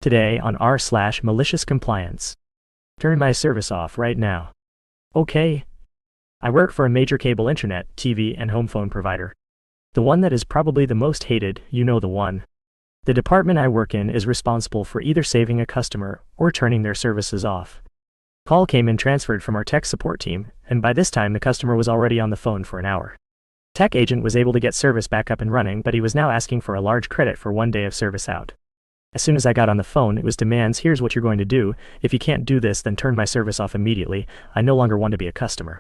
Today on r/MaliciousCompliance. Turn my service off right now. Okay. I work for a major cable internet, TV, and home phone provider. The one that is probably the most hated, you know the one. The department I work in is responsible for either saving a customer or turning their services off. Call came in transferred from our tech support team, and by this time the customer was already on the phone for an hour. Tech agent was able to get service back up and running, but he was now asking for a large credit for 1 day of service out. As soon as I got on the phone, it was demands: here's what you're going to do, if you can't do this then turn my service off immediately, I no longer want to be a customer.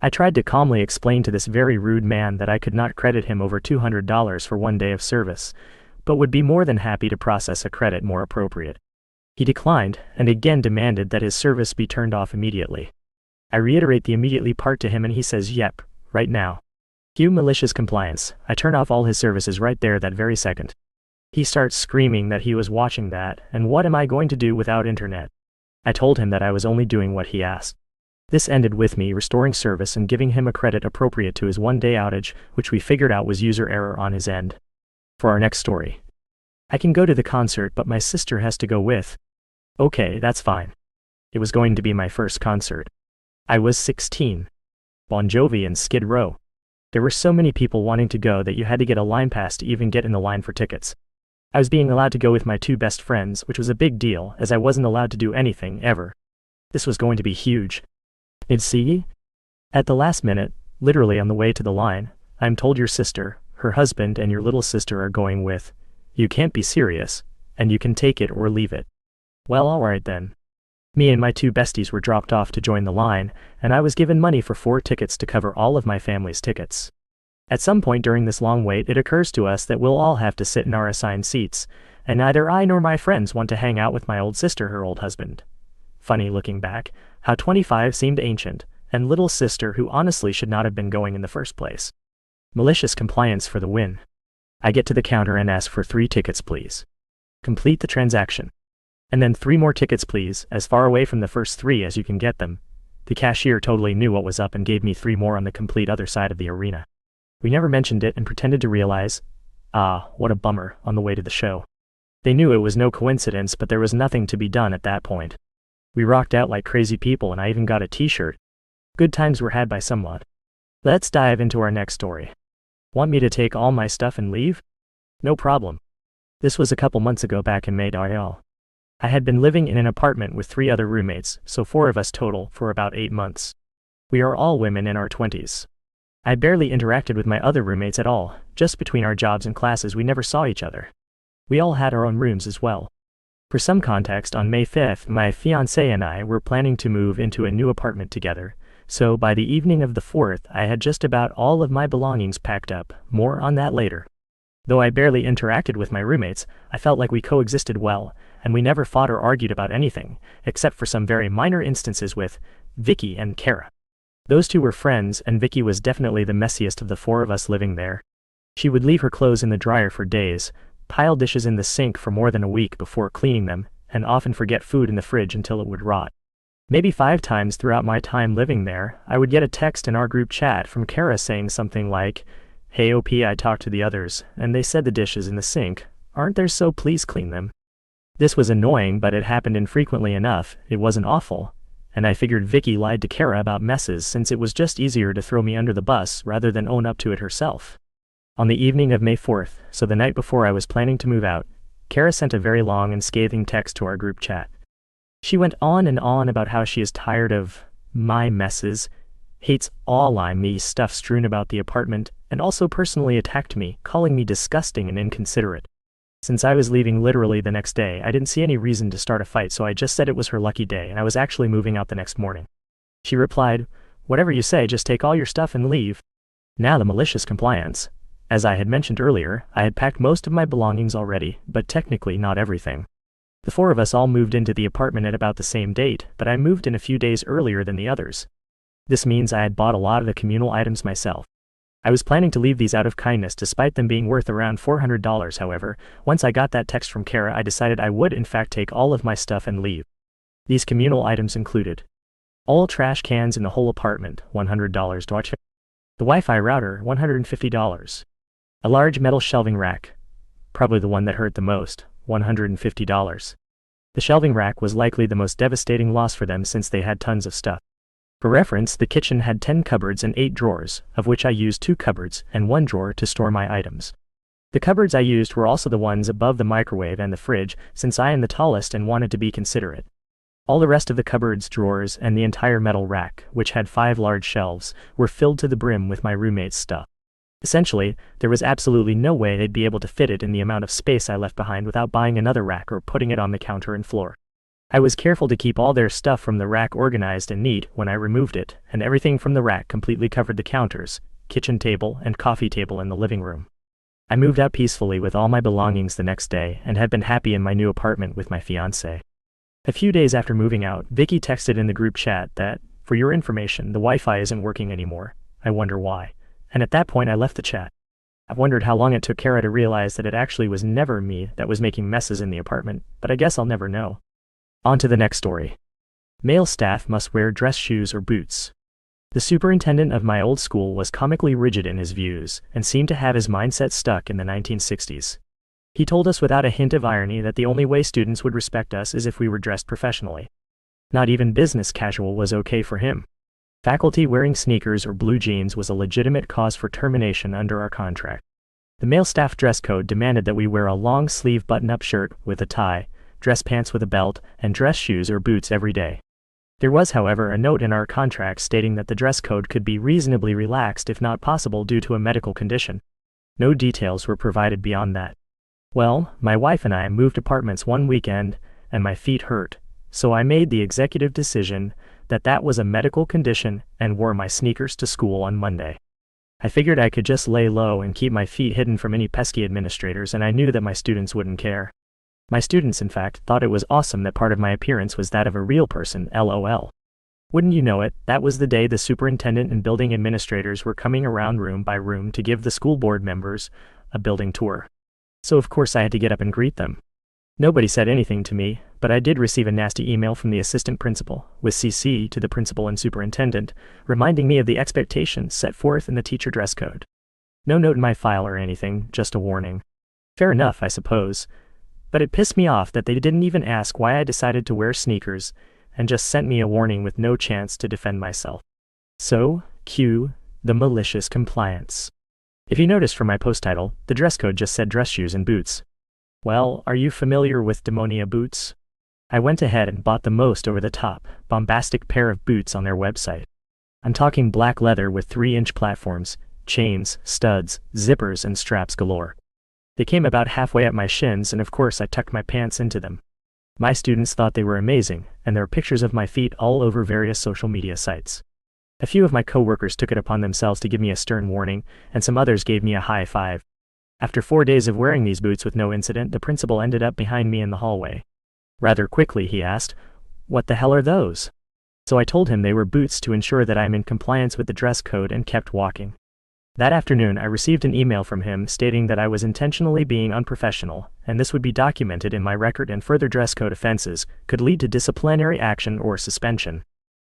I tried to calmly explain to this very rude man that I could not credit him over $200 for 1 day of service, but would be more than happy to process a credit more appropriate. He declined, and again demanded that his service be turned off immediately. I reiterate the immediately part to him and he says yep, right now. Cue malicious compliance. I turn off all his services right there that very second. He starts screaming that he was watching that, and what am I going to do without internet? I told him that I was only doing what he asked. This ended with me restoring service and giving him a credit appropriate to his 1 day outage, which we figured out was user error on his end. For our next story. I can go to the concert but my sister has to go with. Okay, that's fine. It was going to be my first concert. I was 16. Bon Jovi and Skid Row. There were so many people wanting to go that you had to get a line pass to even get in the line for tickets. I was being allowed to go with my 2 best friends, which was a big deal, as I wasn't allowed to do anything, ever. This was going to be huge. See? At the last minute, literally on the way to the line, I'm told your sister, her husband, and your little sister are going with. You can't be serious, and you can take it or leave it. Well, alright then. Me and my 2 besties were dropped off to join the line, and I was given money for 4 tickets to cover all of my family's tickets. At some point during this long wait, it occurs to us that we'll all have to sit in our assigned seats, and neither I nor my friends want to hang out with my old sister, her old husband. Funny looking back, how 25 seemed ancient, and little sister who honestly should not have been going in the first place. Malicious compliance for the win. I get to the counter and ask for 3 tickets please. Complete the transaction. And then 3 more tickets please, as far away from the first 3 as you can get them. The cashier totally knew what was up and gave me 3 more on the complete other side of the arena. We never mentioned it and pretended to realize, what a bummer, on the way to the show. They knew it was no coincidence, but there was nothing to be done at that point. We rocked out like crazy people and I even got a t-shirt. Good times were had by someone. Let's dive into our next story. Want me to take all my stuff and leave? No problem. This was a couple months ago back in May. I had been living in an apartment with 3 other roommates, so 4 of us total, for about 8 months. We are all women in our 20s. I barely interacted with my other roommates at all, just between our jobs and classes we never saw each other. We all had our own rooms as well. For some context, on May 5th, my fiancé and I were planning to move into a new apartment together, so by the evening of the 4th I had just about all of my belongings packed up, more on that later. Though I barely interacted with my roommates, I felt like we coexisted well, and we never fought or argued about anything, except for some very minor instances with Vicky and Kara. Those 2 were friends, and Vicky was definitely the messiest of the 4 of us living there. She would leave her clothes in the dryer for days, pile dishes in the sink for more than a week before cleaning them, and often forget food in the fridge until it would rot. Maybe 5 times throughout my time living there, I would get a text in our group chat from Kara saying something like, "Hey OP, I talked to the others, and they said the dishes in the sink aren't there, so please clean them." This was annoying, but it happened infrequently enough, it wasn't awful. And I figured Vicky lied to Kara about messes since it was just easier to throw me under the bus rather than own up to it herself. On the evening of May 4th, so the night before I was planning to move out, Kara sent a very long and scathing text to our group chat. She went on and on about how she is tired of my messes, hates all me stuff strewn about the apartment, and also personally attacked me, calling me disgusting and inconsiderate. Since I was leaving literally the next day, I didn't see any reason to start a fight, so I just said it was her lucky day and I was actually moving out the next morning. She replied, "Whatever you say, just take all your stuff and leave." Now the malicious compliance. As I had mentioned earlier, I had packed most of my belongings already, but technically not everything. The 4 of us all moved into the apartment at about the same date, but I moved in a few days earlier than the others. This means I had bought a lot of the communal items myself. I was planning to leave these out of kindness despite them being worth around $400, however, once I got that text from Kara I decided I would in fact take all of my stuff and leave. These communal items included all trash cans in the whole apartment, $100 to watch. The Wi-Fi router, $150. A large metal shelving rack, probably the one that hurt the most, $150. The shelving rack was likely the most devastating loss for them since they had tons of stuff. For reference, the kitchen had 10 cupboards and 8 drawers, of which I used 2 cupboards and 1 drawer to store my items. The cupboards I used were also the ones above the microwave and the fridge, since I am the tallest and wanted to be considerate. All the rest of the cupboards, drawers, and the entire metal rack, which had 5 large shelves, were filled to the brim with my roommate's stuff. Essentially, there was absolutely no way they'd be able to fit it in the amount of space I left behind without buying another rack or putting it on the counter and floor. I was careful to keep all their stuff from the rack organized and neat when I removed it, and everything from the rack completely covered the counters, kitchen table, and coffee table in the living room. I moved out peacefully with all my belongings the next day and had been happy in my new apartment with my fiancé. A few days after moving out, Vicky texted in the group chat that, "For your information, the Wi-Fi isn't working anymore. I wonder why." And at that point I left the chat. I've wondered how long it took Kara to realize that it actually was never me that was making messes in the apartment, but I guess I'll never know. On to the next story. Male staff must wear dress shoes or boots. The superintendent of my old school was comically rigid in his views and seemed to have his mindset stuck in the 1960s. He told us without a hint of irony that the only way students would respect us is if we were dressed professionally. Not even business casual was okay for him. Faculty wearing sneakers or blue jeans was a legitimate cause for termination under our contract. The male staff dress code demanded that we wear a long-sleeve button-up shirt with a tie, dress pants with a belt, and dress shoes or boots every day. There was, however, a note in our contract stating that the dress code could be reasonably relaxed if not possible due to a medical condition. No details were provided beyond that. Well, my wife and I moved apartments one weekend, and my feet hurt, so I made the executive decision that that was a medical condition and wore my sneakers to school on Monday. I figured I could just lay low and keep my feet hidden from any pesky administrators, and I knew that my students wouldn't care. My students, in fact, thought it was awesome that part of my appearance was that of a real person, LOL. Wouldn't you know it, that was the day the superintendent and building administrators were coming around room by room to give the school board members a building tour. So of course I had to get up and greet them. Nobody said anything to me, but I did receive a nasty email from the assistant principal, with CC to the principal and superintendent, reminding me of the expectations set forth in the teacher dress code. No note in my file or anything, just a warning. Fair enough, I suppose. But it pissed me off that they didn't even ask why I decided to wear sneakers, and just sent me a warning with no chance to defend myself. So, cue the malicious compliance. If you noticed from my post title, the dress code just said dress shoes and boots. Well, are you familiar with Demonia boots? I went ahead and bought the most over-the-top, bombastic pair of boots on their website. I'm talking black leather with 3-inch platforms, chains, studs, zippers, and straps galore. They came about halfway up my shins, and of course I tucked my pants into them. My students thought they were amazing, and there are pictures of my feet all over various social media sites. A few of my coworkers took it upon themselves to give me a stern warning, and some others gave me a high five. After 4 days of wearing these boots with no incident, the principal ended up behind me in the hallway. Rather quickly he asked, "What the hell are those?" So I told him they were boots to ensure that I am in compliance with the dress code, and kept walking. That afternoon I received an email from him stating that I was intentionally being unprofessional, and this would be documented in my record, and further dress code offenses could lead to disciplinary action or suspension.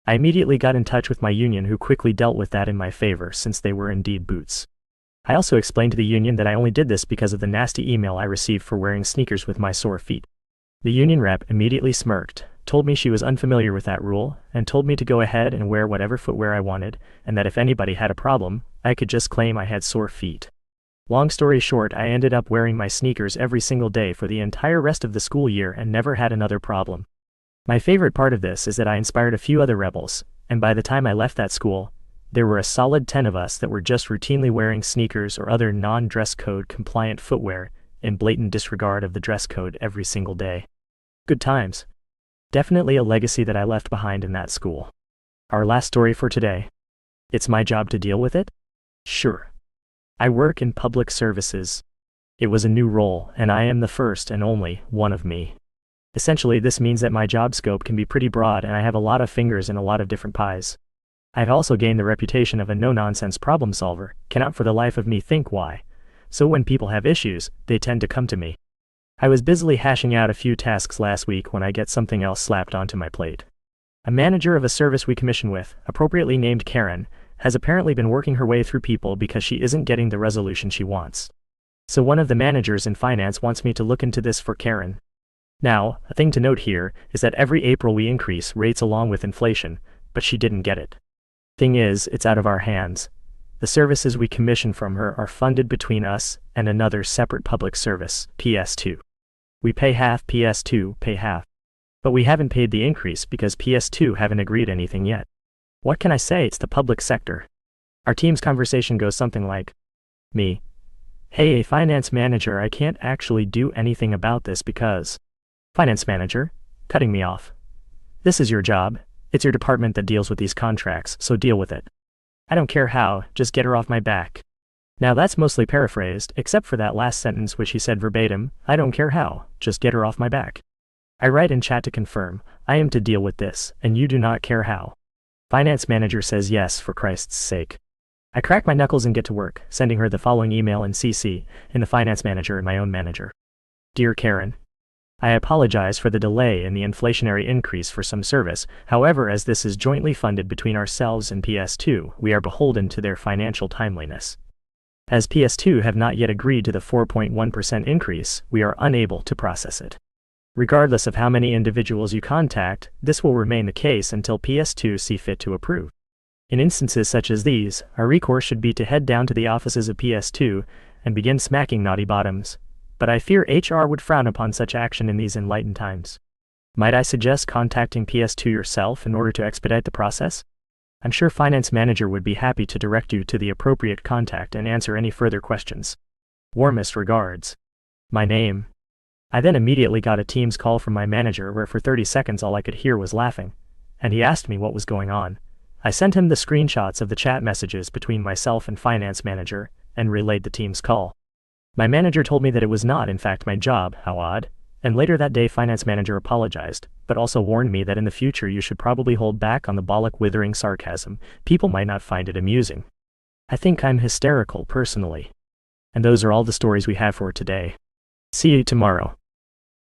I immediately got in touch with my union, who quickly dealt with that in my favor since they were indeed boots. I also explained to the union that I only did this because of the nasty email I received for wearing sneakers with my sore feet. The union rep immediately smirked, told me she was unfamiliar with that rule, and told me to go ahead and wear whatever footwear I wanted, and that if anybody had a problem, I could just claim I had sore feet. Long story short, I ended up wearing my sneakers every single day for the entire rest of the school year and never had another problem. My favorite part of this is that I inspired a few other rebels, and by the time I left that school, there were a solid 10 of us that were just routinely wearing sneakers or other non-dress code compliant footwear in blatant disregard of the dress code every single day. Good times. Definitely a legacy that I left behind in that school. Our last story for today. It's my job to deal with it? Sure. I work in public services. It was a new role, and I am the first and only one of me. Essentially, this means that my job scope can be pretty broad, and I have a lot of fingers in a lot of different pies. I've also gained the reputation of a no-nonsense problem solver, cannot for the life of me think why. So when people have issues, they tend to come to me. I was busily hashing out a few tasks last week when I get something else slapped onto my plate. A manager of a service we commission with, appropriately named Karen, has apparently been working her way through people because she isn't getting the resolution she wants. So one of the managers in finance wants me to look into this for Karen. Now, a thing to note here is that every April we increase rates along with inflation, but she didn't get it. Thing is, it's out of our hands. The services we commission from her are funded between us and another separate public service, PS2. We pay half, PS2 pay half. But we haven't paid the increase because PS2 haven't agreed anything yet. What can I say? It's the public sector. Our team's conversation goes something like, me. Hey, finance manager, I can't actually do anything about this because. Finance manager, cutting me off. This is your job. It's your department that deals with these contracts, so deal with it. I don't care how, just get her off my back. Now that's mostly paraphrased, except for that last sentence which he said verbatim, I don't care how, just get her off my back. I write in chat to confirm, I am to deal with this, and you do not care how. Finance manager says yes, for Christ's sake. I crack my knuckles and get to work, sending her the following email in CC, in the finance manager and my own manager. Dear Karen, I apologize for the delay in the inflationary increase for some service. However, as this is jointly funded between ourselves and PS2, we are beholden to their financial timeliness. As PS2 have not yet agreed to the 4.1% increase, we are unable to process it. Regardless of how many individuals you contact, this will remain the case until PS2 see fit to approve. In instances such as these, our recourse should be to head down to the offices of PS2 and begin smacking naughty bottoms. But I fear HR would frown upon such action in these enlightened times. Might I suggest contacting PS2 yourself in order to expedite the process? I'm sure Finance Manager would be happy to direct you to the appropriate contact and answer any further questions. Warmest regards. My name. I then immediately got a Teams call from my manager where for 30 seconds all I could hear was laughing, and he asked me what was going on. I sent him the screenshots of the chat messages between myself and Finance Manager, and relayed the Teams call. My manager told me that it was not in fact my job, how odd, and later that day Finance Manager apologized, but also warned me that in the future you should probably hold back on the bollock withering sarcasm, people might not find it amusing. I think I'm hysterical personally. And those are all the stories we have for today. See you tomorrow.